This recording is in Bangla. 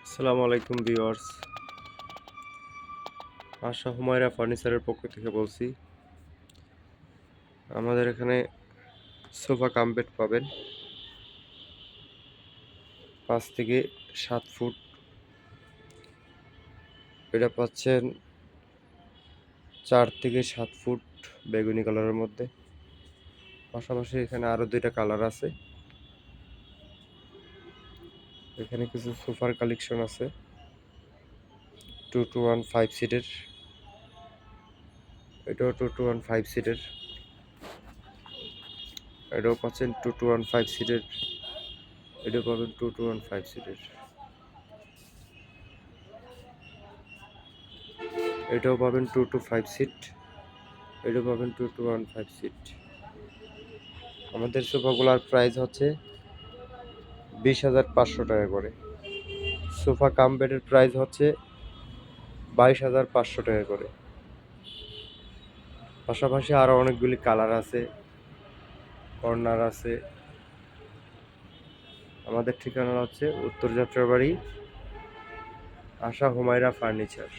আসসালামু আলাইকুম ভিউয়ার্স। আশা হুমায়রা ফার্নিচারের পক্ষ থেকে বলছি। আমাদের এখানে সোফা কাম বেড পাবেন 5 থেকে 7 ফুট। এটা পাচ্ছেন 4 থেকে 7 ফুট বেগুনি কালারের মধ্যে। পাশাপাশি এখানে আরো 2টা কালার আছে। এখানে কিছু সোফার কালেকশন আছে 2 to 1 5 সিটের। এটাও 2 to 1 5 সিটের। এটাও পাচ্ছেন 2 to 1 5 সিটের। এটাও পাবেন 2 to 1 5 সিটের। এটাও পাবেন 2 to 5 সিট। এটাও পাবেন 2 to 1 5 সিট। আমাদের সোফাগুলোর প্রাইস হচ্ছে 20,500 টাকা করে। সোফা কাম বেডের প্রাইস হচ্ছে 22,500 টাকা করে। পাশাপাশি আরও অনেকগুলি কালার আছে, কর্নার আছে। আমাদের ঠিকানা হচ্ছে উত্তর যাত্রাবাড়ি, আশা হুমায়রা ফার্নিচার।